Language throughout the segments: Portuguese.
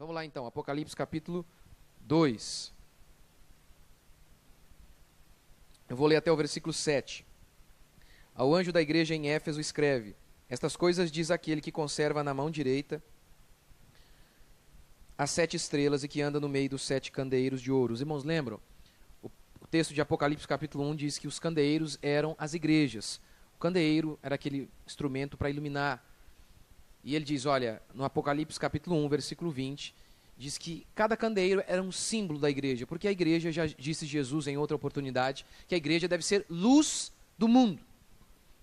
Vamos lá então, Apocalipse capítulo 2. Eu vou ler até o versículo 7. Ao anjo da igreja em Éfeso escreve: estas coisas diz aquele que conserva na mão direita as 7 estrelas e que anda no meio dos 7 candeeiros de ouro. Os irmãos lembram? O texto de Apocalipse capítulo 1 diz que os candeeiros eram as igrejas. O candeeiro era aquele instrumento para iluminar. E ele diz, olha, no Apocalipse capítulo 1, versículo 20, diz que cada candeeiro era um símbolo da igreja, porque a igreja, já disse Jesus em outra oportunidade, que a igreja deve ser luz do mundo,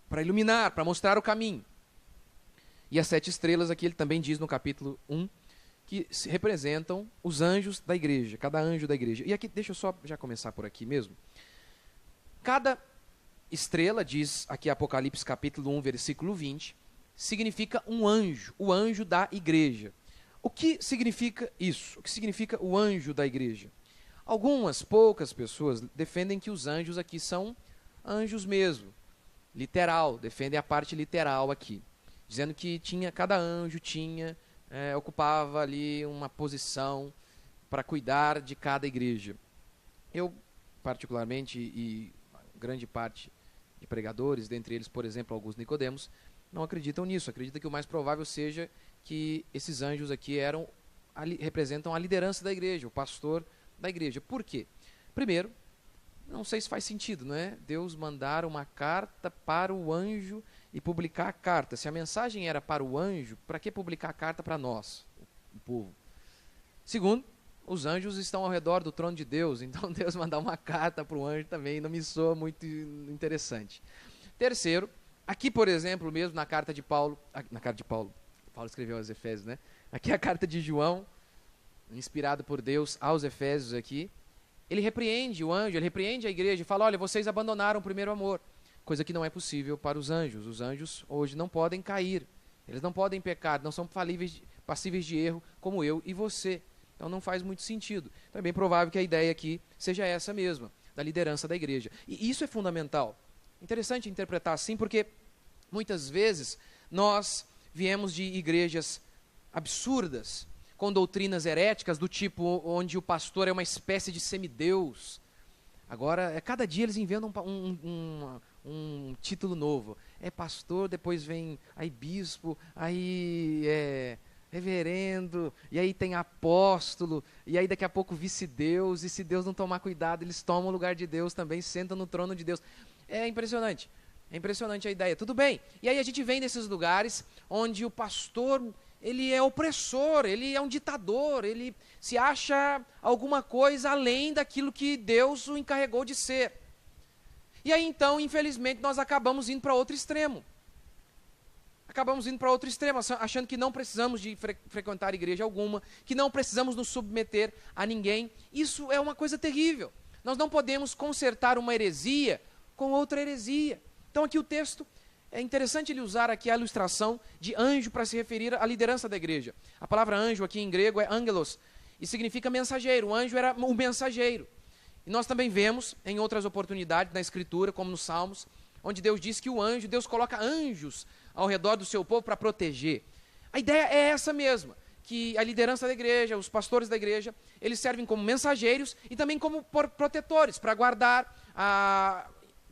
para iluminar, para mostrar o caminho. E as 7 estrelas aqui ele também diz no capítulo 1, que representam os anjos da igreja, cada anjo da igreja. E aqui, deixa eu só já começar por aqui mesmo. Cada estrela, diz aqui Apocalipse capítulo 1, versículo 20, significa um anjo, o anjo da igreja. O que significa isso? O que significa o anjo da igreja? Algumas, poucas pessoas defendem que os anjos aqui são anjos mesmo, literal, defendem a parte literal aqui, dizendo que cada anjo ocupava ali uma posição para cuidar de cada igreja. Eu, particularmente, e grande parte de pregadores, dentre eles, por exemplo, alguns nicodemos, não acreditam nisso. Acreditam que o mais provável seja que esses anjos aqui representam a liderança da igreja, o pastor da igreja. Por quê? Primeiro, não sei se faz sentido, não é? Deus mandar uma carta para o anjo e publicar a carta. Se a mensagem era para o anjo, para que publicar a carta para nós, o povo? Segundo, os anjos estão ao redor do trono de Deus, então Deus mandar uma carta para o anjo também não me soa muito interessante. Terceiro, aqui, por exemplo, mesmo na carta de Paulo, Paulo escreveu aos Efésios, né? Aqui é a carta de João, inspirado por Deus aos Efésios aqui. Ele repreende o anjo, ele repreende a igreja e fala, olha, vocês abandonaram o primeiro amor. Coisa que não é possível para os anjos. Os anjos hoje não podem cair, eles não podem pecar, não são passíveis de erro como eu e você. Então não faz muito sentido. Então é bem provável que a ideia aqui seja essa mesma, da liderança da igreja. E isso é fundamental. Interessante interpretar assim, porque muitas vezes nós viemos de igrejas absurdas, com doutrinas heréticas do tipo onde o pastor é uma espécie de semideus. Agora, cada dia eles inventam um título novo. É pastor, depois vem aí bispo, aí reverendo, e aí tem apóstolo, e aí daqui a pouco vice-deus, e se Deus não tomar cuidado, eles tomam o lugar de Deus também, sentam no trono de Deus. É impressionante a ideia. Tudo bem, e aí a gente vem nesses lugares onde o pastor, ele é opressor, ele é um ditador, ele se acha alguma coisa além daquilo que Deus o encarregou de ser. E aí então, infelizmente, nós acabamos indo para outro extremo. Achando que não precisamos de frequentar igreja alguma, que não precisamos nos submeter a ninguém. Isso é uma coisa terrível. Nós não podemos consertar uma heresia com outra heresia. Então aqui o texto, é interessante ele usar aqui a ilustração de anjo para se referir à liderança da igreja. A palavra anjo aqui em grego é angelos, e significa mensageiro. O anjo era o mensageiro. E nós também vemos em outras oportunidades na Escritura, como nos Salmos, onde Deus diz que Deus coloca anjos ao redor do seu povo para proteger. A ideia é essa mesma, que a liderança da igreja, os pastores da igreja, eles servem como mensageiros e também como protetores, para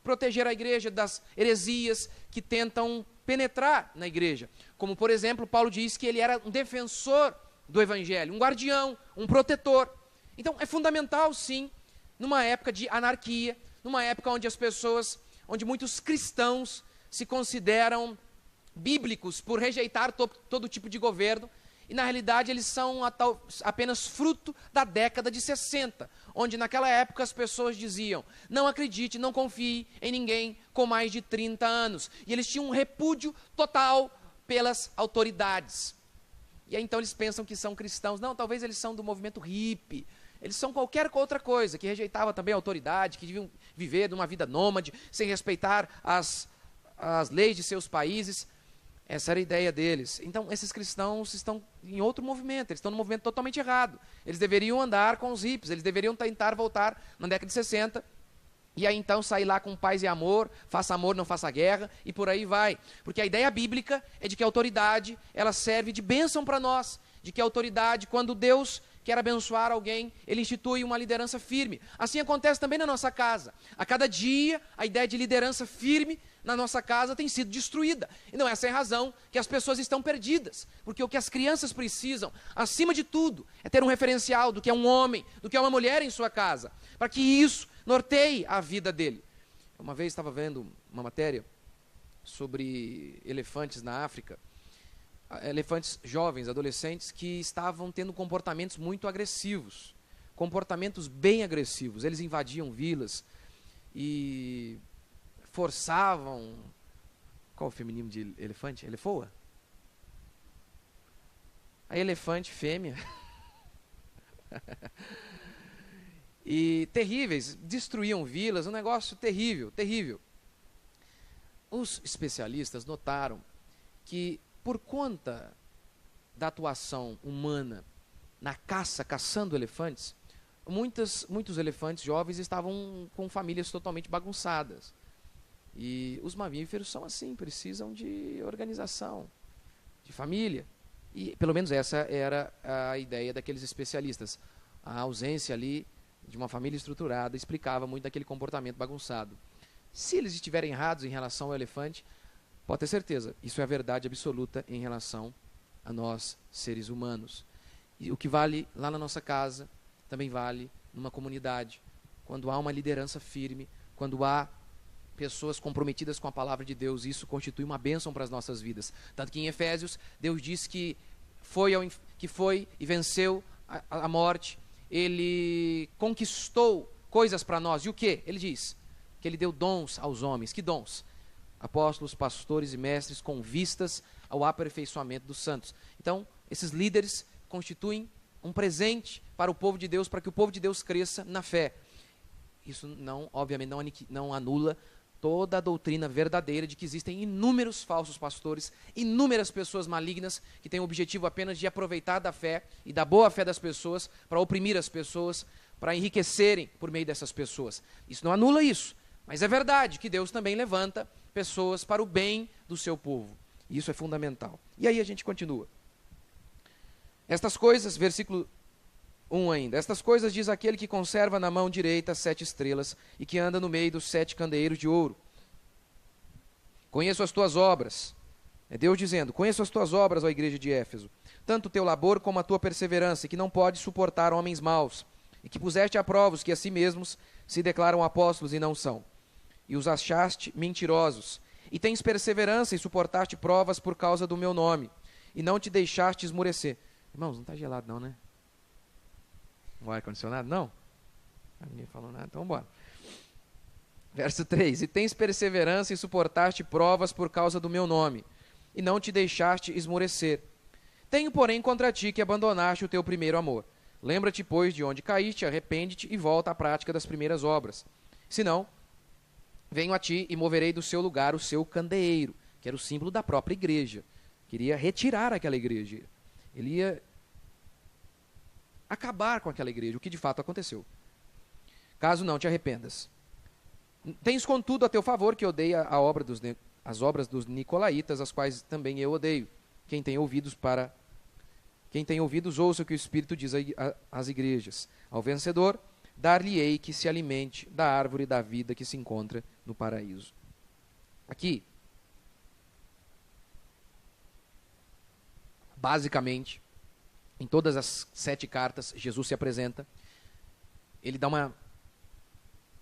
proteger a igreja das heresias que tentam penetrar na igreja. Como, por exemplo, Paulo diz que ele era um defensor do evangelho, um guardião, um protetor. Então é fundamental, sim, numa época de anarquia, numa época onde muitos cristãos se consideram bíblicos por rejeitar todo tipo de governo, e na realidade eles são apenas fruto da década de 60, onde naquela época as pessoas diziam, não acredite, não confie em ninguém com mais de 30 anos, e eles tinham um repúdio total pelas autoridades. E aí então eles pensam que são cristãos. Não, talvez eles são do movimento hippie, eles são qualquer outra coisa, que rejeitava também a autoridade, que deviam viver de uma vida nômade, sem respeitar as leis de seus países. Essa era a ideia deles. Então, esses cristãos estão em outro movimento, eles estão num movimento totalmente errado. Eles deveriam andar com os hippies, eles deveriam tentar voltar na década de 60, e aí então sair lá com paz e amor, faça amor, não faça guerra, e por aí vai. Porque a ideia bíblica é de que a autoridade, ela serve de bênção para nós, de que a autoridade, quando Deus quer abençoar alguém, Ele institui uma liderança firme. Assim acontece também na nossa casa. A cada dia, a ideia de liderança firme na nossa casa tem sido destruída. E não é sem razão que as pessoas estão perdidas. Porque o que as crianças precisam, acima de tudo, é ter um referencial do que é um homem, do que é uma mulher em sua casa, para que isso norteie a vida dele. Uma vez estava vendo uma matéria sobre elefantes na África, elefantes jovens, adolescentes, que estavam tendo comportamentos muito agressivos, comportamentos bem agressivos. Eles invadiam vilas e forçavam... Qual é o feminino de elefante? Elefoa? A elefante fêmea. E terríveis, destruíam vilas, um negócio terrível, terrível. Os especialistas notaram que, por conta da atuação humana na caça, caçando elefantes, muitos elefantes jovens estavam com famílias totalmente bagunçadas. E os mamíferos são assim, precisam de organização, de família. E pelo menos essa era a ideia daqueles especialistas. A ausência ali de uma família estruturada explicava muito daquele comportamento bagunçado. Se eles estiverem errados em relação ao elefante, pode ter certeza, isso é a verdade absoluta em relação a nós, seres humanos. E o que vale lá na nossa casa, também vale numa comunidade. Quando há uma liderança firme, quando há pessoas comprometidas com a palavra de Deus, isso constitui uma bênção para as nossas vidas. Tanto que em Efésios, Deus diz que foi e venceu a morte, Ele conquistou coisas para nós. E o que? Ele diz que Ele deu dons aos homens. Que dons? Apóstolos, pastores e mestres com vistas ao aperfeiçoamento dos santos. Então, esses líderes constituem um presente para o povo de Deus, para que o povo de Deus cresça na fé. Isso não, obviamente, não anula toda a doutrina verdadeira de que existem inúmeros falsos pastores, inúmeras pessoas malignas que têm o objetivo apenas de aproveitar da fé e da boa fé das pessoas para oprimir as pessoas, para enriquecerem por meio dessas pessoas. Isso não anula isso, mas é verdade que Deus também levanta pessoas para o bem do seu povo. E isso é fundamental. E aí a gente continua. Estas coisas, versículo 1 ainda. Estas coisas diz aquele que conserva na mão direita as 7 estrelas e que anda no meio dos 7 candeeiros de ouro. Conheço as tuas obras. É Deus dizendo, conheço as tuas obras, ó igreja de Éfeso, tanto o teu labor como a tua perseverança, e que não pode suportar homens maus, e que puseste a prova os que a si mesmos se declaram apóstolos e não são, e os achaste mentirosos, e tens perseverança e suportaste provas por causa do meu nome, e não te deixaste esmurecer. Irmãos, não está gelado não, né? O ar-condicionado? Não? Ninguém falou nada, então bora. Verso 3. E tens perseverança e suportaste provas por causa do meu nome, e não te deixaste esmorecer. Tenho, porém, contra ti que abandonaste o teu primeiro amor. Lembra-te, pois, de onde caíste, arrepende-te e volta à prática das primeiras obras. Senão, venho a ti e moverei do seu lugar o seu candeeiro, que era o símbolo da própria igreja. Queria retirar aquela igreja. Ele ia acabar com aquela igreja, o que de fato aconteceu. Caso não te arrependas. Tens, contudo, a teu favor que odeia as obras dos nicolaítas, as quais também eu odeio. Quem tem ouvidos, ouça o que o Espírito diz às igrejas. Ao vencedor, dar-lhe-ei que se alimente da árvore da vida que se encontra no paraíso. Aqui, basicamente, em todas as 7 cartas, Jesus se apresenta, ele dá uma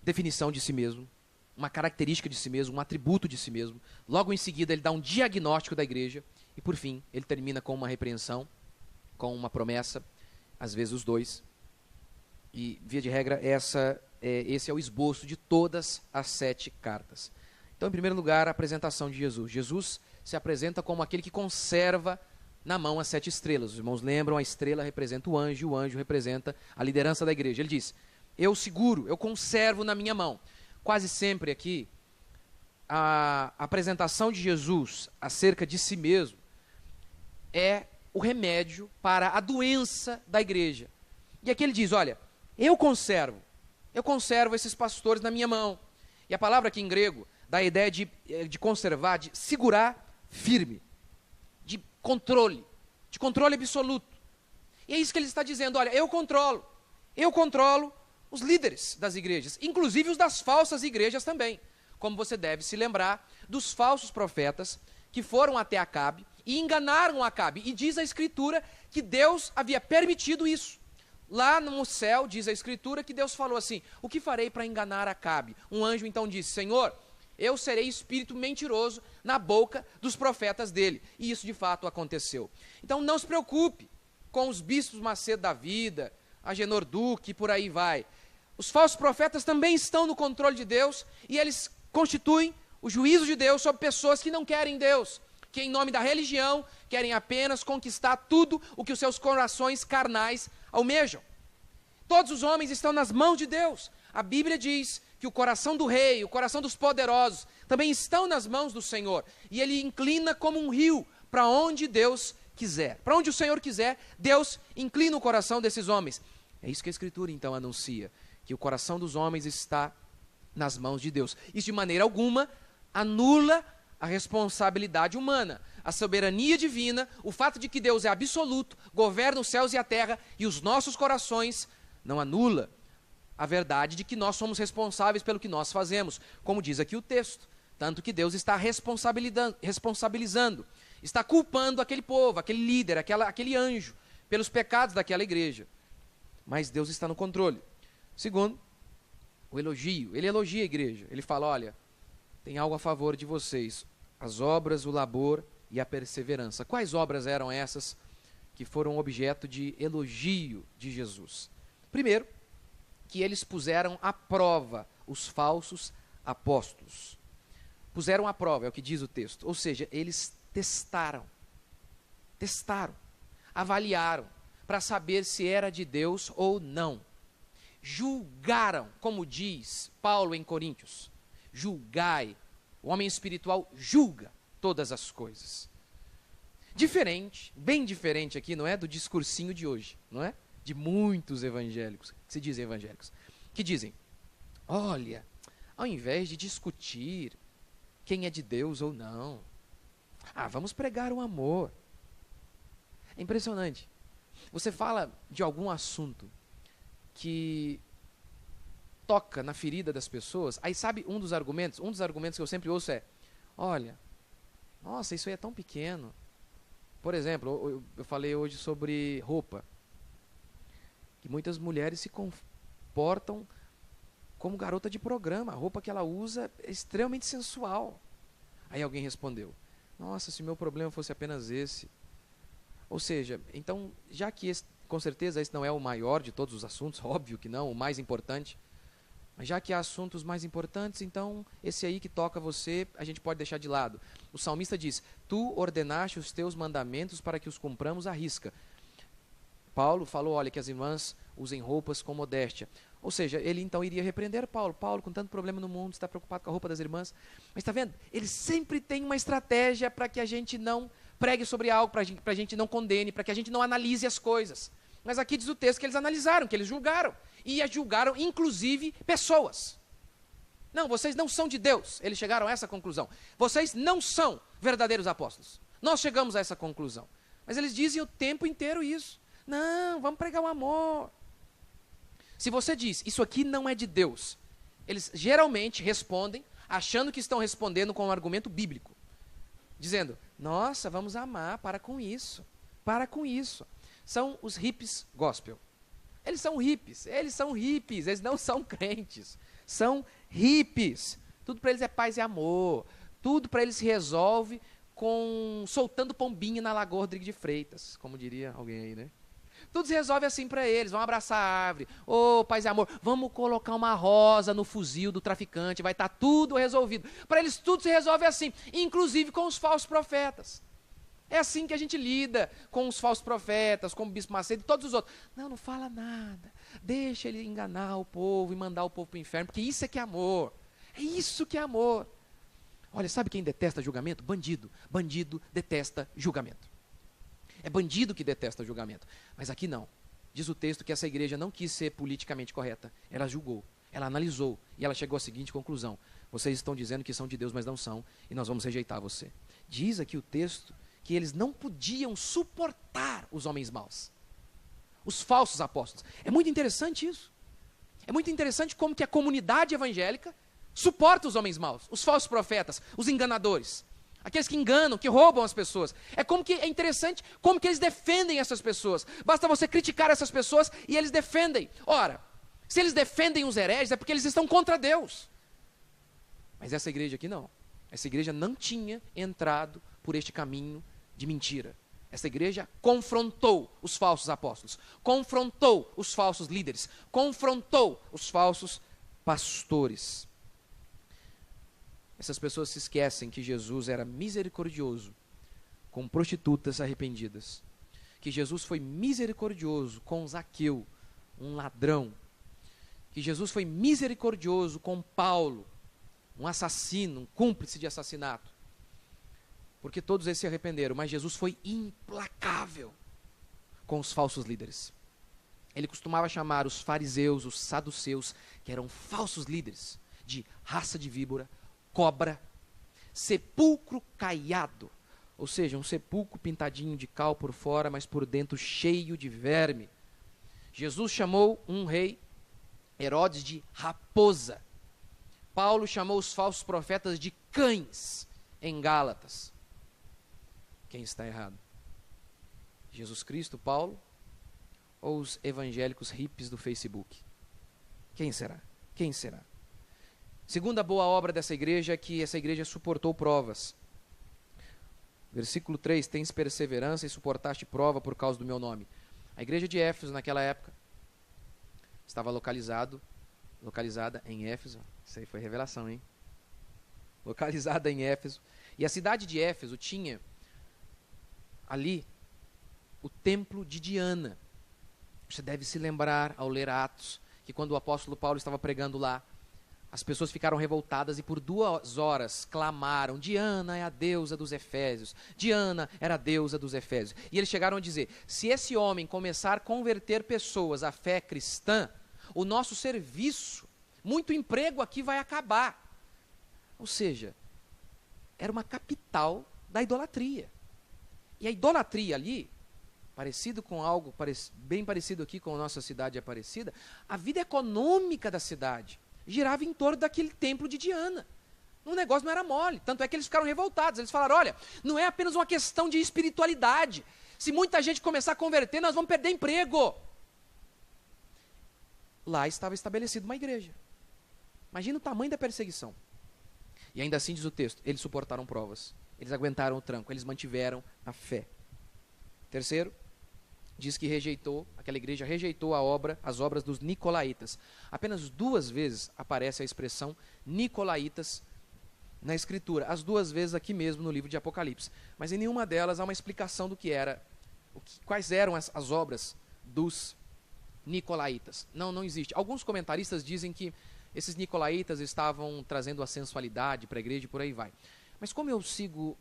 definição de si mesmo, uma característica de si mesmo, um atributo de si mesmo. Logo em seguida, ele dá um diagnóstico da igreja e, por fim, ele termina com uma repreensão, com uma promessa, às vezes os dois. E, via de regra, esse é o esboço de todas as 7 cartas. Então, em primeiro lugar, a apresentação de Jesus. Jesus se apresenta como aquele que conserva na mão as 7 estrelas. Os irmãos lembram, a estrela representa o anjo representa a liderança da igreja. Ele diz, eu seguro, eu conservo na minha mão. Quase sempre aqui, a apresentação de Jesus acerca de si mesmo é o remédio para a doença da igreja. E aqui ele diz, olha, eu conservo esses pastores na minha mão. E a palavra aqui em grego dá a ideia de conservar, de segurar firme, de controle absoluto. E é isso que ele está dizendo, olha, eu controlo os líderes das igrejas, inclusive os das falsas igrejas também. Como você deve se lembrar dos falsos profetas que foram até Acabe e enganaram Acabe. E diz a Escritura que Deus havia permitido isso. Lá no céu, diz a Escritura, que Deus falou assim, o que farei para enganar Acabe? Um anjo então disse, Senhor, eu serei espírito mentiroso na boca dos profetas dele. E isso de fato aconteceu. Então não se preocupe com os bispos Macedo da vida, Agenor Duque e por aí vai. Os falsos profetas também estão no controle de Deus e eles constituem o juízo de Deus sobre pessoas que não querem Deus, que em nome da religião querem apenas conquistar tudo o que os seus corações carnais almejam. Todos os homens estão nas mãos de Deus. A Bíblia diz que o coração do rei, o coração dos poderosos, também estão nas mãos do Senhor. E ele inclina como um rio para onde Deus quiser. Para onde o Senhor quiser, Deus inclina o coração desses homens. É isso que a Escritura então anuncia, que o coração dos homens está nas mãos de Deus. Isso de maneira alguma anula a responsabilidade humana, a soberania divina, o fato de que Deus é absoluto, governa os céus e a terra, e os nossos corações não anula a verdade de que nós somos responsáveis pelo que nós fazemos, como diz aqui o texto. Tanto que Deus está responsabilizando, está culpando aquele povo, aquele líder, aquele anjo, pelos pecados daquela igreja. Mas Deus está no controle. Segundo, o elogio. Ele elogia a igreja. Ele fala, olha, tem algo a favor de vocês. As obras, o labor e a perseverança. Quais obras eram essas que foram objeto de elogio de Jesus? Primeiro, que eles puseram à prova os falsos apóstolos. Puseram à prova, é o que diz o texto. Ou seja, eles testaram, avaliaram, para saber se era de Deus ou não. Julgaram, como diz Paulo em Coríntios. Julgai. O homem espiritual julga todas as coisas. Diferente, bem diferente aqui, não é? Do discursinho de hoje, não é? De muitos evangélicos, que se dizem evangélicos, que dizem, olha, ao invés de discutir quem é de Deus ou não, vamos pregar o amor. É impressionante. Você fala de algum assunto que toca na ferida das pessoas, aí sabe um dos argumentos que eu sempre ouço é, olha, nossa, isso aí é tão pequeno. Por exemplo, eu falei hoje sobre roupa, que muitas mulheres se comportam como garota de programa, a roupa que ela usa é extremamente sensual. Aí alguém respondeu, nossa, se o meu problema fosse apenas esse. Ou seja, então, já que com certeza esse não é o maior de todos os assuntos, óbvio que não, o mais importante, mas já que há assuntos mais importantes, então esse aí que toca você, a gente pode deixar de lado. O salmista diz, tu ordenaste os teus mandamentos para que os cumpramos à risca. Paulo falou, olha, que as irmãs usem roupas com modéstia. Ou seja, ele então iria repreender Paulo. Paulo, com tanto problema no mundo, está preocupado com a roupa das irmãs. Mas está vendo? Ele sempre tem uma estratégia para que a gente não pregue sobre algo, para a gente não condene, para que a gente não analise as coisas. Mas aqui diz o texto que eles analisaram, que eles julgaram. E julgaram, inclusive, pessoas. Não, vocês não são de Deus. Eles chegaram a essa conclusão. Vocês não são verdadeiros apóstolos. Nós chegamos a essa conclusão. Mas eles dizem o tempo inteiro isso. Não, vamos pregar o amor. Se você diz, isso aqui não é de Deus, eles geralmente respondem, achando que estão respondendo com um argumento bíblico. Dizendo, nossa, vamos amar, para com isso. Para com isso. São os hippies gospel. Eles são hippies, eles não são crentes. São hippies. Tudo para eles é paz e amor. Tudo para eles se resolve soltando pombinha na Lagoa Rodrigo de Freitas, como diria alguém aí, né? Tudo se resolve assim para eles, vão abraçar a árvore, paz e amor, vamos colocar uma rosa no fuzil do traficante, vai estar tudo resolvido. Para eles tudo se resolve assim, inclusive com os falsos profetas. É assim que a gente lida com os falsos profetas, como o Bispo Macedo e todos os outros. Não fala nada, deixa ele enganar o povo e mandar o povo para o inferno, porque isso é que é amor, é isso que é amor. Olha, sabe quem detesta julgamento? Bandido. Bandido detesta julgamento. É bandido que detesta julgamento. Mas aqui não. Diz o texto que essa igreja não quis ser politicamente correta. Ela julgou, ela analisou e ela chegou à seguinte conclusão. Vocês estão dizendo que são de Deus, mas não são, e nós vamos rejeitar você. Diz aqui o texto que eles não podiam suportar os homens maus. os falsos apóstolos. É muito interessante isso. É muito interessante como que a comunidade evangélica suporta os homens maus, os falsos profetas, os enganadores, aqueles que enganam, que roubam as pessoas. É interessante como que eles defendem essas pessoas. Basta você criticar essas pessoas e eles defendem. Ora, se eles defendem os hereges é porque eles estão contra Deus. Mas essa igreja aqui não. Essa igreja não tinha entrado por este caminho de mentira. Essa igreja confrontou os falsos apóstolos, confrontou os falsos líderes, confrontou os falsos pastores. Essas pessoas se esquecem que Jesus era misericordioso com prostitutas arrependidas, que Jesus foi misericordioso com Zaqueu, um ladrão, que Jesus foi misericordioso com Paulo, um assassino, um cúmplice de assassinato, porque todos eles se arrependeram, mas Jesus foi implacável com os falsos líderes. Ele costumava chamar os fariseus, os saduceus, que eram falsos líderes, de raça de víbora, cobra, sepulcro caiado, ou seja, um sepulcro pintadinho de cal por fora, mas por dentro cheio de verme. Jesus chamou um rei, Herodes, de raposa. Paulo chamou os falsos profetas de cães, em Gálatas. Quem está errado? Jesus Cristo, Paulo, ou os evangélicos hippies do Facebook? Quem será? Quem será? Segunda boa obra dessa igreja é que essa igreja suportou provas. Versículo 3, tens perseverança e suportaste prova por causa do meu nome. A igreja de Éfeso, naquela época, estava localizada em Éfeso. Isso aí foi revelação, hein? Localizada em Éfeso. E a cidade de Éfeso tinha ali o templo de Diana. Você deve se lembrar, ao ler Atos, que quando o apóstolo Paulo estava pregando lá, as pessoas ficaram revoltadas e por 2 horas clamaram: Diana é a deusa dos Efésios. Diana era a deusa dos Efésios. E eles chegaram a dizer: se esse homem começar a converter pessoas à fé cristã, o nosso serviço, muito emprego aqui vai acabar. Ou seja, era uma capital da idolatria. E a idolatria ali, parecido com algo bem parecido aqui com a nossa cidade Aparecida, a vida econômica da cidade girava em torno daquele templo de Diana. O negócio não era mole, tanto é que eles ficaram revoltados. Eles falaram: olha, não é apenas uma questão de espiritualidade. Se muita gente começar a converter, nós vamos perder emprego. Lá estava estabelecida uma igreja. Imagina o tamanho da perseguição. E ainda assim diz o texto, eles suportaram provas. Eles aguentaram o tranco, eles mantiveram a fé. Terceiro, diz que aquela igreja rejeitou as obras dos nicolaítas. Apenas 2 vezes aparece a expressão nicolaítas na Escritura. As 2 vezes aqui mesmo no livro de Apocalipse. Mas em nenhuma delas há uma explicação do que era, quais eram as obras dos nicolaítas. Não existe. Alguns comentaristas dizem que esses nicolaítas estavam trazendo a sensualidade para a igreja e por aí vai. Mas como eu sigo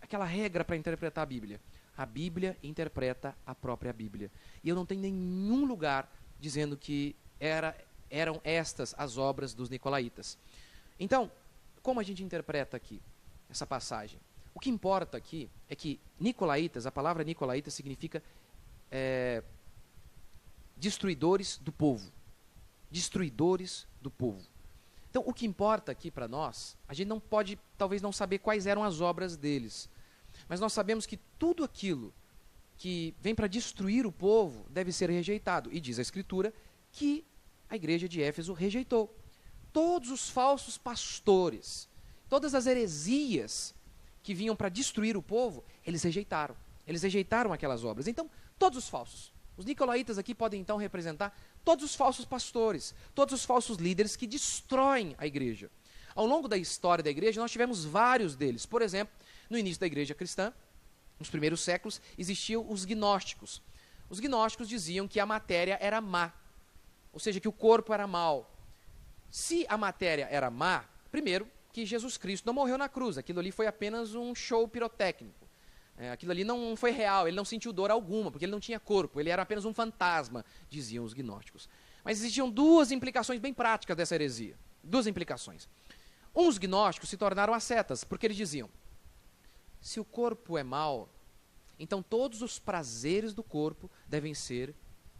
aquela regra para interpretar a Bíblia? A Bíblia interpreta a própria Bíblia. E eu não tenho nenhum lugar dizendo que eram estas as obras dos nicolaítas. Então, como a gente interpreta aqui essa passagem? O que importa aqui é que nicolaítas, a palavra nicolaíta significa destruidores do povo. Destruidores do povo. Então, o que importa aqui para nós, a gente não pode, talvez, não saber quais eram as obras deles. Mas nós sabemos que tudo aquilo que vem para destruir o povo deve ser rejeitado. E diz a Escritura que a igreja de Éfeso rejeitou. Todos os falsos pastores, todas as heresias que vinham para destruir o povo, eles rejeitaram. Eles rejeitaram aquelas obras. Então, todos os falsos. Os nicolaítas aqui podem então representar todos os falsos pastores, todos os falsos líderes que destroem a igreja. Ao longo da história da igreja, nós tivemos vários deles. Por exemplo, no início da igreja cristã, nos primeiros séculos, existiam os gnósticos. Os gnósticos diziam que a matéria era má, ou seja, que o corpo era mau. Se a matéria era má, primeiro, que Jesus Cristo não morreu na cruz, aquilo ali foi apenas um show pirotécnico. Aquilo ali não foi real, ele não sentiu dor alguma, porque ele não tinha corpo, ele era apenas um fantasma, diziam os gnósticos. Mas existiam 2 implicações bem práticas dessa heresia. 2 implicações. Uns gnósticos se tornaram ascetas, porque eles diziam: se o corpo é mau, então todos os prazeres do corpo devem ser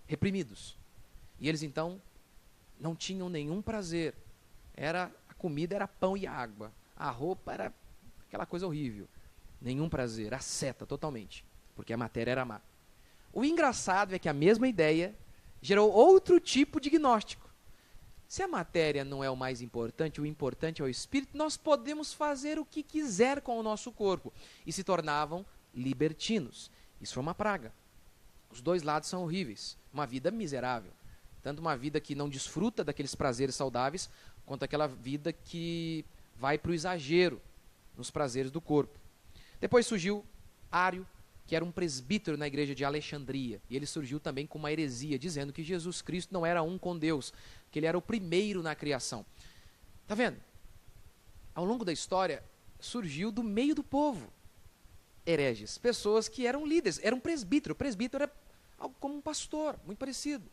reprimidos. E eles então não tinham nenhum prazer. A comida era pão e água. A roupa era aquela coisa horrível. Nenhum prazer, asceta totalmente, porque a matéria era má. O engraçado é que a mesma ideia gerou outro tipo de gnóstico. Se a matéria não é o mais importante, o importante é o espírito, nós podemos fazer o que quiser com o nosso corpo. E se tornavam libertinos. Isso foi uma praga. Os dois lados são horríveis. Uma vida miserável. Tanto uma vida que não desfruta daqueles prazeres saudáveis, quanto aquela vida que vai para o exagero nos prazeres do corpo. Depois surgiu Ário, que era um presbítero na igreja de Alexandria. E ele surgiu também com uma heresia, dizendo que Jesus Cristo não era um com Deus, que ele era o primeiro na criação. Está vendo? Ao longo da história, surgiu do meio do povo hereges, pessoas que eram líderes, era um presbítero. O presbítero era algo como um pastor, muito parecido.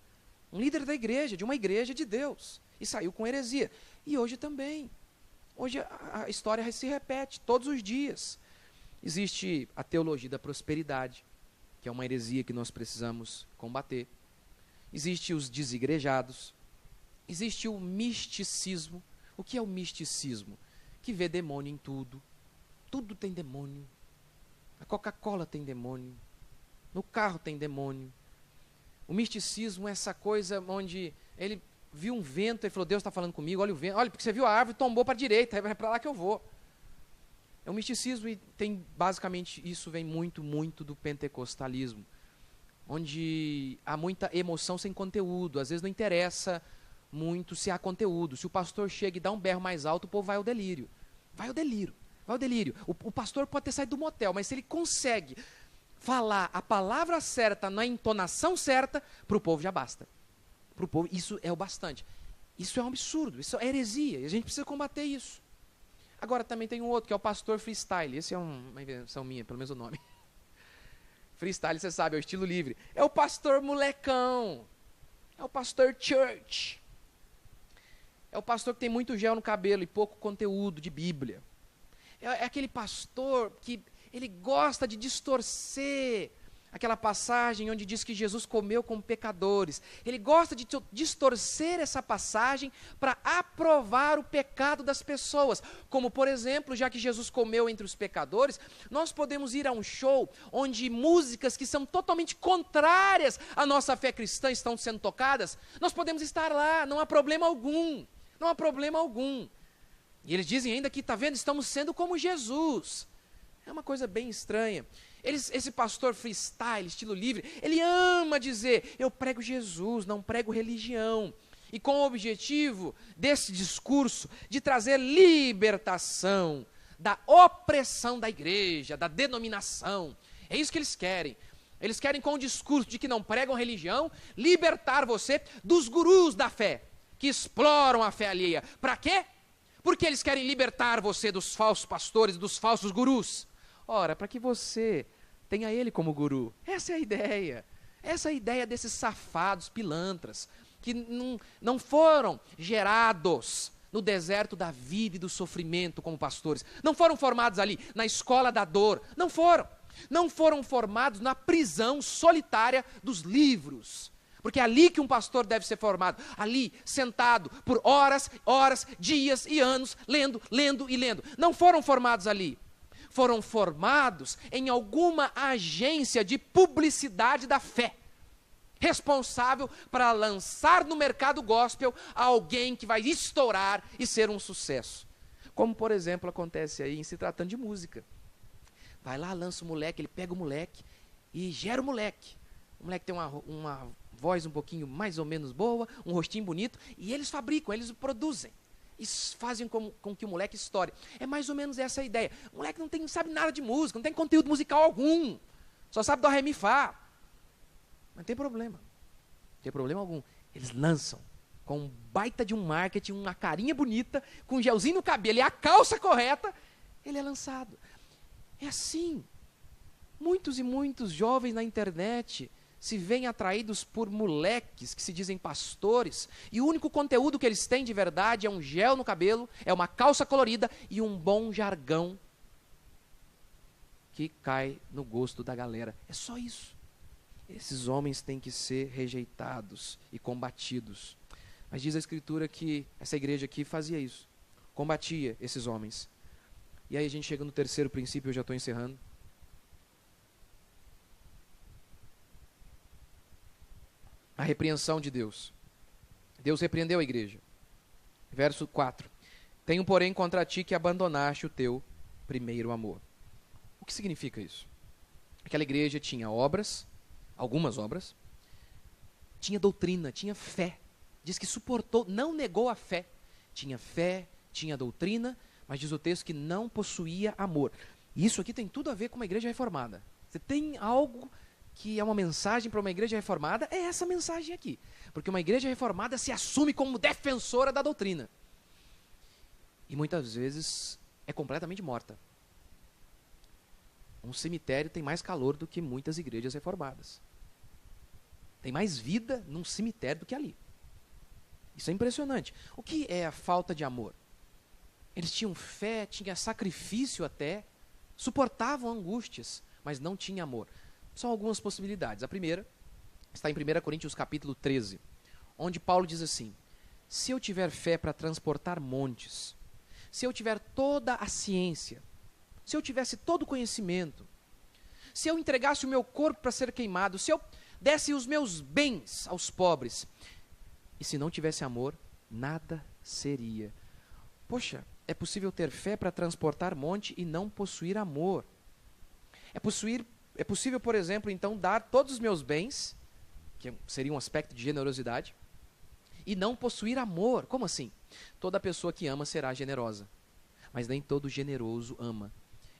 Um líder da igreja, de uma igreja de Deus. E saiu com heresia. E hoje também. Hoje a história se repete todos os dias. Existe a teologia da prosperidade, que é uma heresia que nós precisamos combater. Existe os desigrejados. Existe o misticismo. O que é o misticismo? Que vê demônio em tudo. Tudo tem demônio. A Coca-Cola tem demônio. No carro tem demônio. O misticismo é essa coisa onde ele viu um vento e falou, Deus está falando comigo, olha o vento, olha, porque você viu a árvore, tombou para a direita, é para lá que eu vou. É um misticismo e tem, basicamente, isso vem muito, muito do pentecostalismo, onde há muita emoção sem conteúdo, às vezes não interessa muito se há conteúdo. Se o pastor chega e dá um berro mais alto, o povo vai ao delírio. Vai ao delírio, vai ao delírio. O pastor pode ter saído do motel, mas se ele consegue falar a palavra certa, na entonação certa, para o povo já basta. Para o povo, isso é o bastante. Isso é um absurdo, isso é heresia, e a gente precisa combater isso. Agora também tem um outro, que é o pastor freestyle. Esse é uma invenção minha, pelo menos o nome. Freestyle, você sabe, é o estilo livre. É o pastor molecão. É o pastor church. É o pastor que tem muito gel no cabelo e pouco conteúdo de Bíblia. É aquele pastor que ele gosta de distorcer aquela passagem onde diz que Jesus comeu com pecadores. Ele gosta de distorcer essa passagem para aprovar o pecado das pessoas. Como, por exemplo, já que Jesus comeu entre os pecadores, nós podemos ir a um show onde músicas que são totalmente contrárias à nossa fé cristã estão sendo tocadas. Nós podemos estar lá, não há problema algum. Não há problema algum. E eles dizem ainda que, está vendo, estamos sendo como Jesus. É uma coisa bem estranha. Esse pastor freestyle, estilo livre, ele ama dizer, eu prego Jesus, não prego religião. E com o objetivo desse discurso de trazer libertação da opressão da igreja, da denominação. É isso que eles querem. Eles querem, com o discurso de que não pregam religião, libertar você dos gurus da fé, que exploram a fé alheia. Para quê? Porque eles querem libertar você dos falsos pastores, dos falsos gurus. Ora, para que você tenha ele como guru. Essa é a ideia. Essa é a ideia desses safados, pilantras, que não foram gerados no deserto da vida e do sofrimento como pastores. Não foram formados ali na escola da dor. Não foram. Não foram formados na prisão solitária dos livros. Porque é ali que um pastor deve ser formado. Ali, sentado por horas, dias e anos, lendo e lendo. Não foram formados ali. Foram formados em alguma agência de publicidade da fé, responsável para lançar no mercado gospel alguém que vai estourar e ser um sucesso. Como, por exemplo, acontece aí em se tratando de música. Vai lá, lança o moleque, ele pega o moleque e gera o moleque. O moleque tem uma voz um pouquinho mais ou menos boa, um rostinho bonito, e eles fabricam, eles produzem. E fazem com que o moleque estoure. É mais ou menos essa a ideia. O moleque não sabe nada de música, não tem conteúdo musical algum. Só sabe do ré, mi, fá. Mas não tem problema. Não tem problema algum. Eles lançam com um baita de um marketing, uma carinha bonita, com um gelzinho no cabelo e a calça correta, ele é lançado. É assim. Muitos e muitos jovens na internet se veem atraídos por moleques que se dizem pastores, e o único conteúdo que eles têm de verdade é um gel no cabelo, é uma calça colorida e um bom jargão que cai no gosto da galera. É só isso. Esses homens têm que ser rejeitados e combatidos. Mas diz a Escritura que essa igreja aqui fazia isso, combatia esses homens. E aí a gente chega no terceiro princípio, eu já estou encerrando. A repreensão de Deus. Deus repreendeu a igreja. Verso 4. Tenho, porém, contra ti que abandonaste o teu primeiro amor. O que significa isso? Aquela igreja tinha obras, algumas obras, tinha doutrina, tinha fé. Diz que suportou, não negou a fé. Tinha fé, tinha doutrina, mas diz o texto que não possuía amor. E isso aqui tem tudo a ver com uma igreja reformada. Você tem algo que é uma mensagem para uma igreja reformada, é essa mensagem aqui. Porque uma igreja reformada se assume como defensora da doutrina. E muitas vezes é completamente morta. Um cemitério tem mais calor do que muitas igrejas reformadas. Tem mais vida num cemitério do que ali. Isso é impressionante. O que é a falta de amor? Eles tinham fé, tinha sacrifício até, suportavam angústias, mas não tinha amor. São algumas possibilidades. A primeira está em 1 Coríntios capítulo 13, onde Paulo diz assim: se eu tiver fé para transportar montes, se eu tiver toda a ciência, se eu tivesse todo o conhecimento, se eu entregasse o meu corpo para ser queimado, se eu desse os meus bens aos pobres, e se não tivesse amor, nada seria. Poxa, é possível ter fé para transportar monte e não possuir amor. É possível, por exemplo, então, dar todos os meus bens, que seria um aspecto de generosidade, e não possuir amor. Como assim? Toda pessoa que ama será generosa, mas nem todo generoso ama.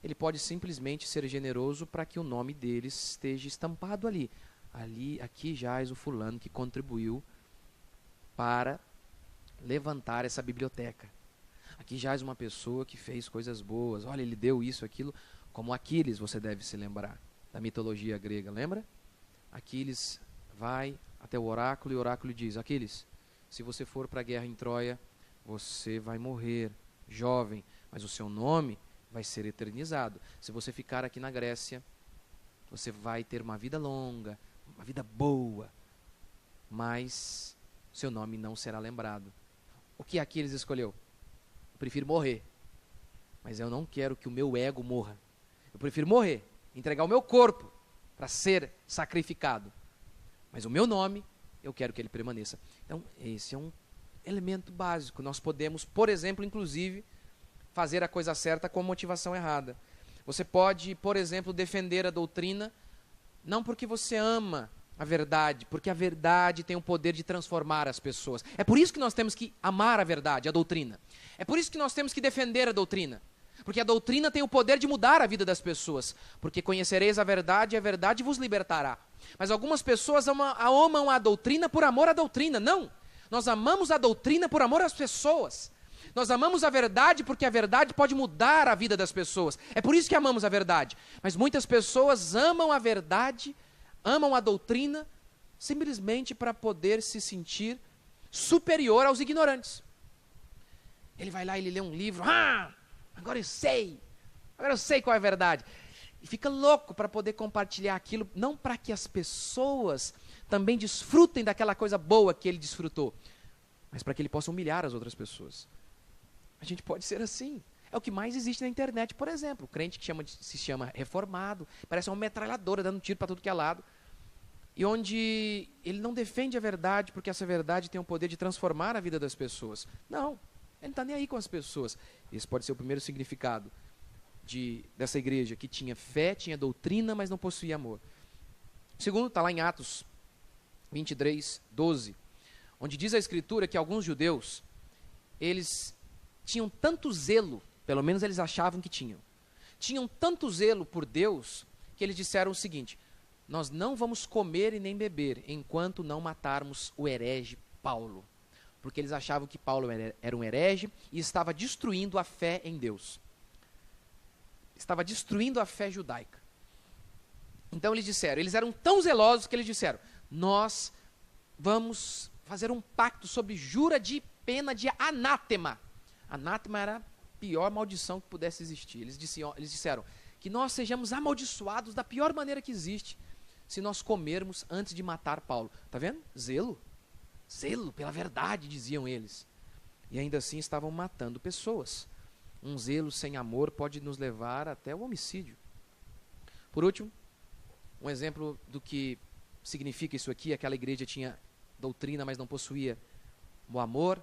Ele pode simplesmente ser generoso para que o nome dele esteja estampado ali. Aqui jaz o fulano que contribuiu para levantar essa biblioteca. Aqui jaz uma pessoa que fez coisas boas. Olha, ele deu isso, aquilo. Como Aquiles, você deve se lembrar da mitologia grega, lembra? Aquiles vai até o oráculo e o oráculo diz: Aquiles, se você for para a guerra em Troia, você vai morrer jovem, mas o seu nome vai ser eternizado. Se você ficar aqui na Grécia, você vai ter uma vida longa, uma vida boa, mas seu nome não será lembrado. O que Aquiles escolheu? Eu prefiro morrer, mas eu não quero que o meu ego morra. Eu prefiro morrer, entregar o meu corpo para ser sacrificado, mas o meu nome, eu quero que ele permaneça. Então, esse é um elemento básico. Nós podemos, por exemplo, inclusive, fazer a coisa certa com motivação errada. Você pode, por exemplo, defender a doutrina, não porque você ama a verdade, porque a verdade tem o poder de transformar as pessoas. É por isso que nós temos que amar a verdade, a doutrina. É por isso que nós temos que defender a doutrina. Porque a doutrina tem o poder de mudar a vida das pessoas. Porque conhecereis a verdade e a verdade vos libertará. Mas algumas pessoas amam a doutrina por amor à doutrina. Não! Nós amamos a doutrina por amor às pessoas. Nós amamos a verdade porque a verdade pode mudar a vida das pessoas. É por isso que amamos a verdade. Mas muitas pessoas amam a verdade, amam a doutrina, simplesmente para poder se sentir superior aos ignorantes. Ele vai lá e ele lê um livro. Agora eu sei qual é a verdade. E fica louco para poder compartilhar aquilo, não para que as pessoas também desfrutem daquela coisa boa que ele desfrutou, mas para que ele possa humilhar as outras pessoas. A gente pode ser assim. É o que mais existe na internet, por exemplo. O crente que se chama reformado, parece uma metralhadora dando tiro para tudo que é lado. E onde ele não defende a verdade, porque essa verdade tem o poder de transformar a vida das pessoas. Não, ele não está nem aí com as pessoas. Esse pode ser o primeiro significado dessa igreja, que tinha fé, tinha doutrina, mas não possuía amor. O segundo está lá em Atos 23, 12, onde diz a Escritura que alguns judeus, eles tinham tanto zelo, pelo menos eles achavam que tinham tanto zelo por Deus, que eles disseram o seguinte: nós não vamos comer e nem beber, enquanto não matarmos o herege Paulo. Porque eles achavam que Paulo era um herege e estava destruindo a fé em Deus. Estava destruindo a fé judaica. Então eles eram tão zelosos que eles disseram: nós vamos fazer um pacto sob jura de pena de anátema. Anátema era a pior maldição que pudesse existir. Eles disseram que nós sejamos amaldiçoados da pior maneira que existe, se nós comermos antes de matar Paulo. Está vendo? Zelo. Zelo pela verdade, diziam eles. E ainda assim estavam matando pessoas. Um zelo sem amor pode nos levar até o homicídio. Por último, um exemplo do que significa isso aqui: aquela igreja tinha doutrina, mas não possuía o amor,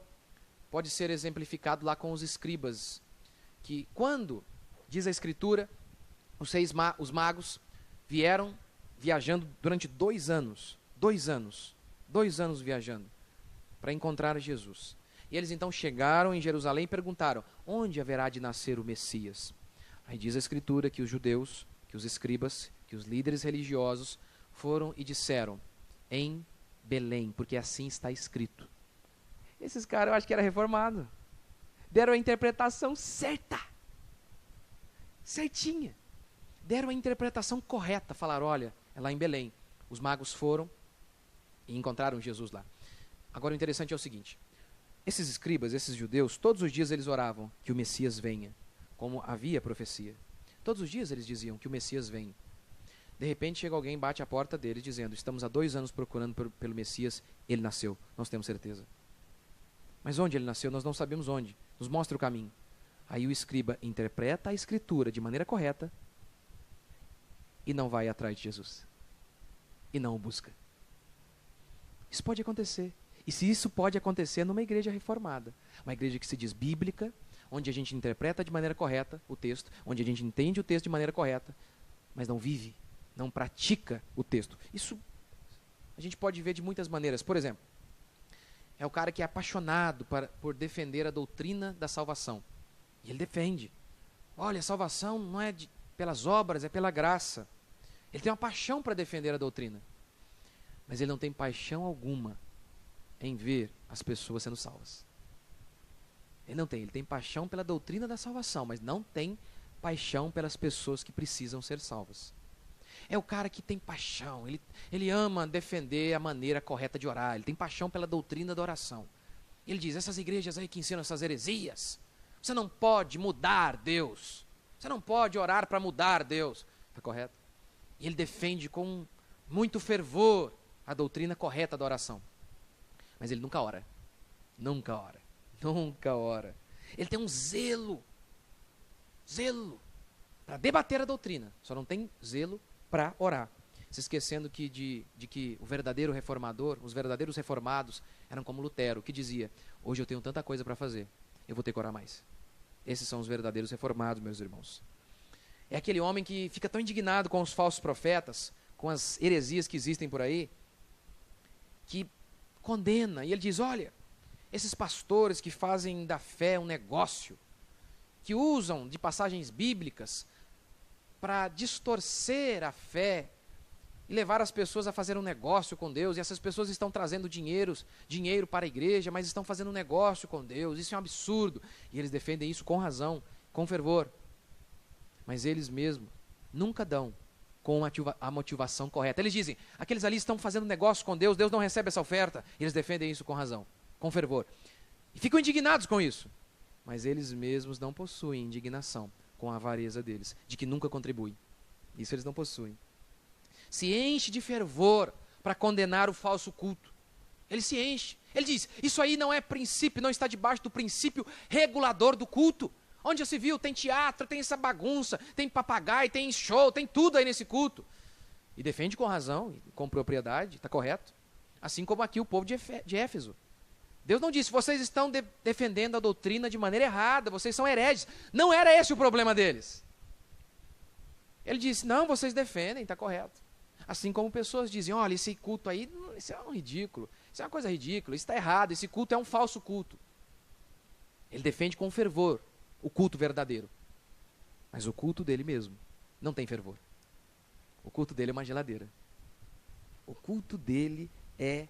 pode ser exemplificado lá com os escribas, que quando, diz a Escritura, os magos vieram viajando durante 2 anos, 2 anos viajando, para encontrar Jesus. E eles então chegaram em Jerusalém e perguntaram: onde haverá de nascer o Messias? Aí diz a Escritura que os judeus, que os escribas, que os líderes religiosos foram e disseram: em Belém, porque assim está escrito. Esses caras, eu acho que era reformado, deram a interpretação certa, certinha, deram a interpretação correta, falaram: olha, é lá em Belém. Os magos foram e encontraram Jesus lá. Agora o interessante é o seguinte: esses escribas, esses judeus, todos os dias eles oravam que o Messias venha, como havia profecia. Todos os dias eles diziam que o Messias vem. De repente chega alguém, bate a porta deles dizendo: estamos há 2 anos procurando pelo Messias, ele nasceu, nós temos certeza. Mas onde ele nasceu, nós não sabemos onde, nos mostra o caminho. Aí o escriba interpreta a Escritura de maneira correta e não vai atrás de Jesus. E não o busca. Isso pode acontecer. E se isso pode acontecer numa igreja reformada, uma igreja que se diz bíblica, onde a gente interpreta de maneira correta o texto, onde a gente entende o texto de maneira correta, mas não vive, não pratica o texto. Isso a gente pode ver de muitas maneiras. Por exemplo, é o cara que é apaixonado por defender a doutrina da salvação. E ele defende. Olha, a salvação não é pelas obras, é pela graça. Ele tem uma paixão para defender a doutrina. Mas ele não tem paixão alguma em ver as pessoas sendo salvas. Ele tem paixão pela doutrina da salvação, mas não tem paixão pelas pessoas que precisam ser salvas. É o cara que tem paixão, ele ama defender a maneira correta de orar, ele tem paixão pela doutrina da oração. Ele diz: essas igrejas aí que ensinam essas heresias, você não pode mudar Deus, você não pode orar para mudar Deus. Está correto? E ele defende com muito fervor a doutrina correta da oração. Mas ele nunca ora. Nunca ora. Nunca ora. Ele tem um zelo para debater a doutrina, só não tem zelo para orar. Se esquecendo de que o verdadeiro reformador, os verdadeiros reformados eram como Lutero, que dizia: hoje eu tenho tanta coisa para fazer, eu vou ter que orar mais. Esses são os verdadeiros reformados, meus irmãos. É aquele homem que fica tão indignado com os falsos profetas, com as heresias que existem por aí, que condena, e ele diz: olha, esses pastores que fazem da fé um negócio, que usam de passagens bíblicas para distorcer a fé e levar as pessoas a fazer um negócio com Deus, e essas pessoas estão trazendo dinheiro para a igreja, mas estão fazendo um negócio com Deus, isso é um absurdo. E eles defendem isso com razão, com fervor. Mas eles mesmos nunca dão com a motivação correta. Eles dizem: aqueles ali estão fazendo negócio com Deus, Deus não recebe essa oferta. E eles defendem isso com razão, com fervor. E ficam indignados com isso. Mas eles mesmos não possuem indignação com a avareza deles, de que nunca contribuem. Isso eles não possuem. Se enche de fervor para condenar o falso culto. Ele se enche. Ele diz: isso aí não é princípio, não está debaixo do princípio regulador do culto. Onde já se viu? Tem teatro, tem essa bagunça, tem papagaio, tem show, tem tudo aí nesse culto. E defende com razão, com propriedade, está correto. Assim como aqui o povo de Éfeso. Deus não disse: vocês estão defendendo a doutrina de maneira errada, vocês são hereges. Não era esse o problema deles. Ele disse: não, vocês defendem, está correto. Assim como pessoas dizem: olha, esse culto aí, isso é um ridículo, isso é uma coisa ridícula, isso está errado, esse culto é um falso culto. Ele defende com fervor o culto verdadeiro. Mas o culto dele mesmo não tem fervor. O culto dele é uma geladeira. O culto dele é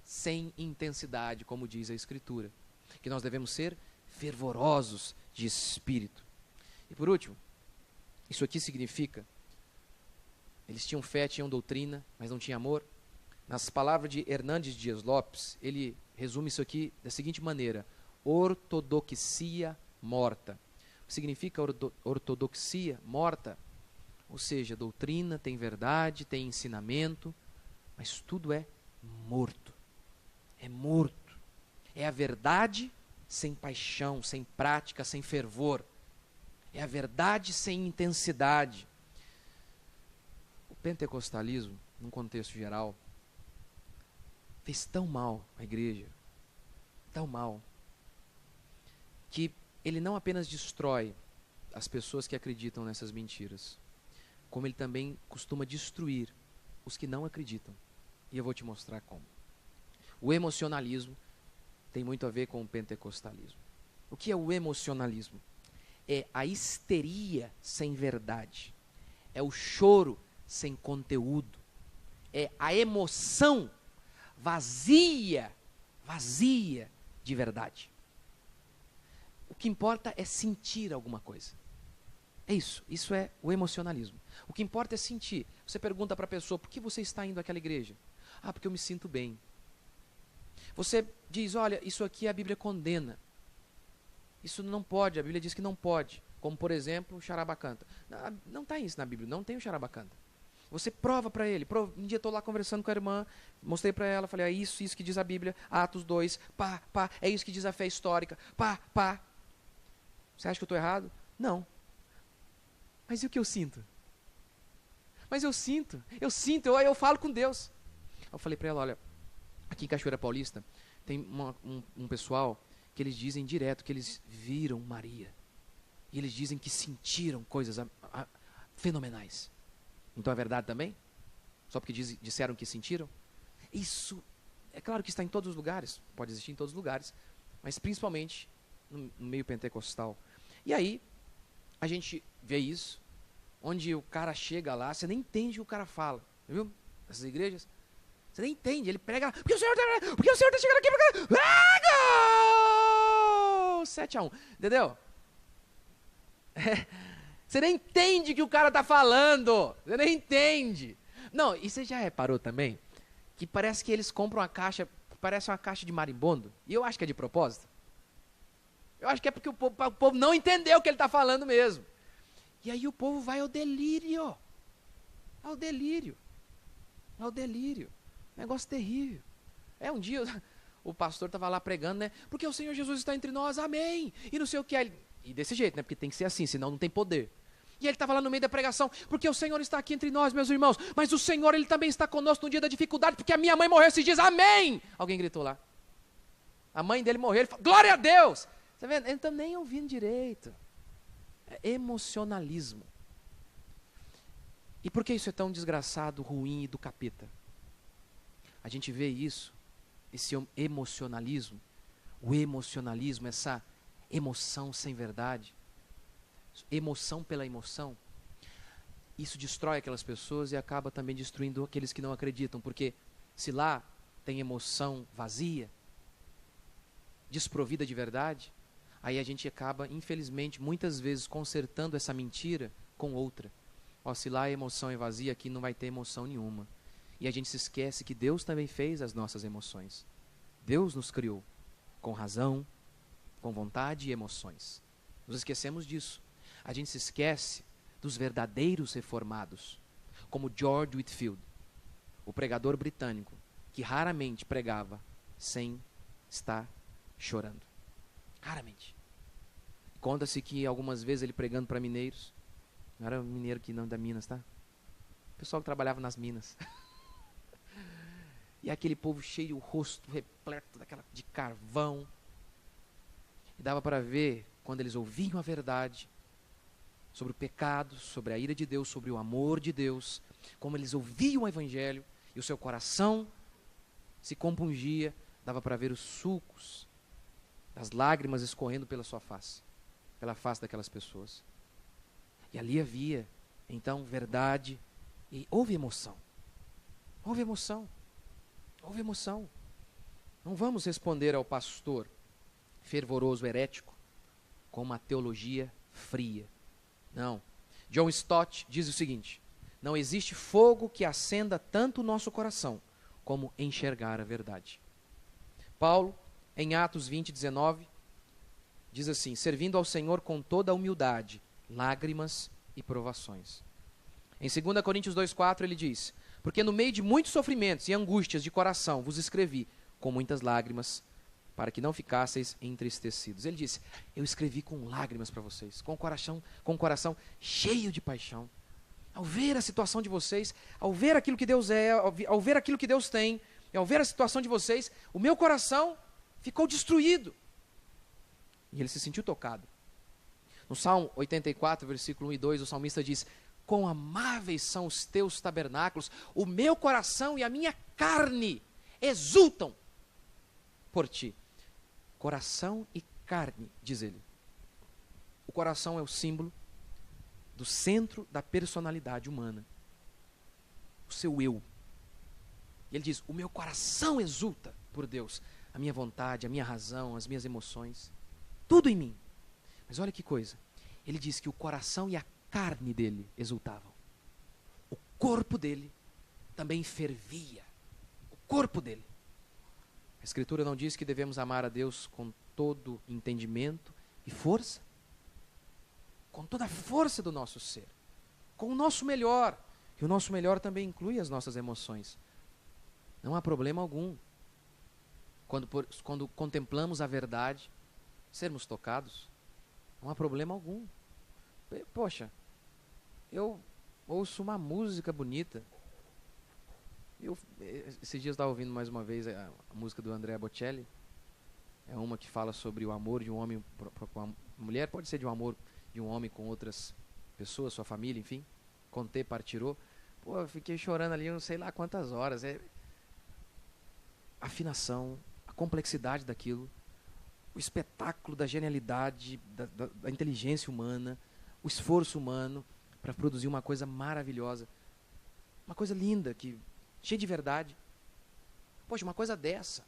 sem intensidade, como diz a Escritura. Que nós devemos ser fervorosos de espírito. E por último, isso aqui significa: eles tinham fé, tinham doutrina, mas não tinham amor. Nas palavras de Hernandes Dias Lopes, ele resume isso aqui da seguinte maneira: ortodoxia morta. O que significa ortodoxia morta? Ou seja, doutrina, tem verdade, tem ensinamento, mas tudo é morto. É morto. É a verdade sem paixão, sem prática, sem fervor. É a verdade sem intensidade. O pentecostalismo, num contexto geral, fez tão mal à igreja, tão mal, que ele não apenas destrói as pessoas que acreditam nessas mentiras, como ele também costuma destruir os que não acreditam. E eu vou te mostrar como. O emocionalismo tem muito a ver com o pentecostalismo. O que é o emocionalismo? É a histeria sem verdade. É o choro sem conteúdo. É a emoção vazia de verdade. O que importa é sentir alguma coisa. É isso é o emocionalismo. O que importa é sentir. Você pergunta para a pessoa, por que você está indo àquela igreja? Ah, porque eu me sinto bem. Você diz, olha, isso aqui a Bíblia condena. Isso não pode, a Bíblia diz que não pode. Como, por exemplo, o charabacanta. Não está isso na Bíblia, não tem o charabacanta. Você prova para ele. Um dia estou lá conversando com a irmã, mostrei para ela, falei, é isso que diz a Bíblia, Atos 2, é isso que diz a fé histórica, Você acha que eu estou errado? Não. Mas e o que eu sinto? Mas eu sinto, eu falo com Deus. Eu falei para ela, olha, aqui em Cachoeira Paulista, tem um pessoal que eles dizem direto que eles viram Maria. E eles dizem que sentiram coisas fenomenais. Então é verdade também? Só porque disseram que sentiram? Isso, é claro que está em todos os lugares, pode existir em todos os lugares, mas principalmente no meio pentecostal. E aí, a gente vê isso, onde o cara chega lá, você nem entende o que o cara fala, viu? Essas igrejas, você nem entende, ele prega, porque o Senhor está chegando aqui, gol! 7-1, entendeu? Você nem entende o que o cara está falando, você nem entende. Não, e você já reparou também, que parece que eles compram uma caixa, parece uma caixa de marimbondo, e eu acho que é de propósito. Eu acho que é porque o povo não entendeu o que ele está falando mesmo. E aí o povo vai ao delírio. Ao delírio. Negócio terrível. Um dia o pastor estava lá pregando, né? Porque o Senhor Jesus está entre nós, amém. E não sei o que. E desse jeito, né? Porque tem que ser assim, senão não tem poder. E ele estava lá no meio da pregação, porque o Senhor está aqui entre nós, meus irmãos. Mas o Senhor, Ele também está conosco no dia da dificuldade, porque a minha mãe morreu esses dias, amém. Alguém gritou lá. A mãe dele morreu, ele falou, glória a Deus. Você vê? Ele não está nem ouvindo direito. É emocionalismo. E por que isso é tão desgraçado, ruim e do capeta? A gente vê isso, esse emocionalismo, o emocionalismo, essa emoção sem verdade, emoção pela emoção, isso destrói aquelas pessoas e acaba também destruindo aqueles que não acreditam, porque se lá tem emoção vazia, desprovida de verdade, aí a gente acaba, infelizmente, muitas vezes consertando essa mentira com outra. Se lá a emoção é vazia, aqui não vai ter emoção nenhuma. E a gente se esquece que Deus também fez as nossas emoções. Deus nos criou com razão, com vontade e emoções. Nos esquecemos disso. A gente se esquece dos verdadeiros reformados, como George Whitefield, o pregador britânico, que raramente pregava sem estar chorando. Raramente. Conta-se que algumas vezes ele pregando para mineiros, não era mineiro que não da Minas, tá? O pessoal que trabalhava nas minas. E aquele povo cheio, o rosto repleto de carvão. E dava para ver, quando eles ouviam a verdade, sobre o pecado, sobre a ira de Deus, sobre o amor de Deus, como eles ouviam o evangelho, e o seu coração se compungia, dava para ver os sulcos das lágrimas escorrendo pela sua face, pela face daquelas pessoas. E ali havia, então, verdade, e houve emoção. Houve emoção. Houve emoção. Não vamos responder ao pastor fervoroso herético com uma teologia fria. Não. John Stott diz o seguinte: não existe fogo que acenda tanto o nosso coração como enxergar a verdade. Paulo, em Atos 20:19, diz assim: servindo ao Senhor com toda a humildade, lágrimas e provações. Em 2 Coríntios 2,4 ele diz: porque no meio de muitos sofrimentos e angústias de coração vos escrevi com muitas lágrimas, para que não ficasseis entristecidos. Ele disse: eu escrevi com lágrimas para vocês, com o coração cheio de paixão. Ao ver a situação de vocês, ao ver aquilo que Deus é, ao ver aquilo que Deus tem, e ao ver a situação de vocês, o meu coração ficou destruído. E ele se sentiu tocado. No Salmo 84, versículo 1 e 2, o salmista diz: quão amáveis são os teus tabernáculos, o meu coração e a minha carne exultam por ti. Coração e carne, diz ele. O coração é o símbolo do centro da personalidade humana. O seu eu. E ele diz: o meu coração exulta por Deus. A minha vontade, a minha razão, as minhas emoções. Tudo em mim. Mas olha que coisa. Ele diz que o coração e a carne dele exultavam. O corpo dele também fervia. O corpo dele. A Escritura não diz que devemos amar a Deus com todo entendimento e força? Com toda a força do nosso ser. Com o nosso melhor. E o nosso melhor também inclui as nossas emoções. Não há problema algum. Quando contemplamos a verdade, sermos tocados, não há problema algum. Poxa, eu ouço uma música bonita. Esses dias eu estava ouvindo mais uma vez a música do Andrea Bocelli. É uma que fala sobre o amor de um homem com uma mulher. Pode ser de um amor de um homem com outras pessoas, sua família, enfim. Conte partirou. Pô, eu fiquei chorando ali, não sei lá quantas horas. A afinação, a complexidade daquilo, o espetáculo da genialidade, da inteligência humana, o esforço humano para produzir uma coisa maravilhosa. Uma coisa linda, cheia de verdade. Poxa, uma coisa dessa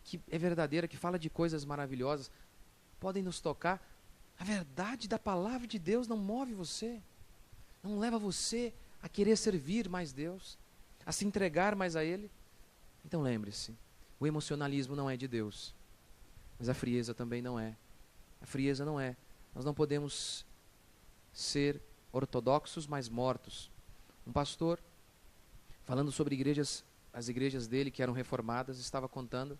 que é verdadeira, que fala de coisas maravilhosas, podem nos tocar. A verdade da palavra de Deus não move você, não leva você a querer servir mais Deus, a se entregar mais a Ele. Então lembre-se, o emocionalismo não é de Deus, mas a frieza também não é. A frieza não é. Nós não podemos ser ortodoxos, mas mortos. Um pastor, falando sobre as igrejas dele que eram reformadas, estava contando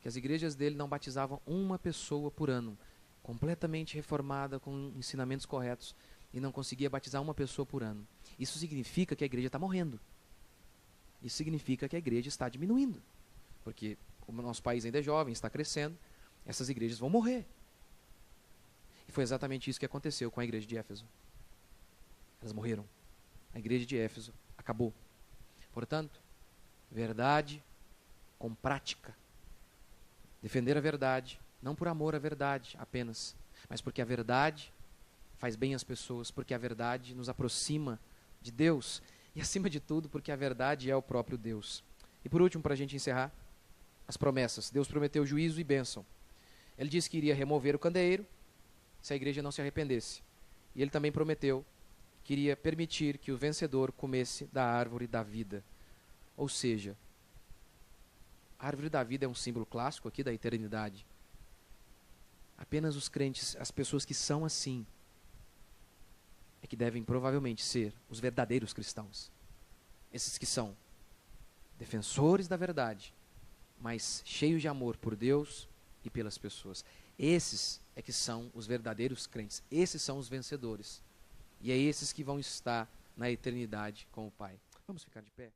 que as igrejas dele não batizavam uma pessoa por ano, completamente reformada, com ensinamentos corretos, e não conseguia batizar uma pessoa por ano. Isso significa que a igreja está morrendo. Isso significa que a igreja está diminuindo. Porque como o nosso país ainda é jovem, está crescendo, essas igrejas vão morrer. E foi exatamente isso que aconteceu com a igreja de Éfeso. Elas morreram. A igreja de Éfeso acabou. Portanto, verdade com prática. Defender a verdade, não por amor à verdade apenas, mas porque a verdade faz bem às pessoas, porque a verdade nos aproxima de Deus e, acima de tudo, porque a verdade é o próprio Deus. E por último, para a gente encerrar, as promessas. Deus prometeu juízo e bênção. Ele disse que iria remover o candeeiro se a igreja não se arrependesse. E ele também prometeu que iria permitir que o vencedor comesse da árvore da vida. Ou seja, a árvore da vida é um símbolo clássico aqui da eternidade. Apenas os crentes, as pessoas que são assim, é que devem provavelmente ser os verdadeiros cristãos. Esses que são defensores da verdade, mas cheios de amor por Deus e pelas pessoas. Esses é que são os verdadeiros crentes. Esses são os vencedores. E é esses que vão estar na eternidade com o Pai. Vamos ficar de pé?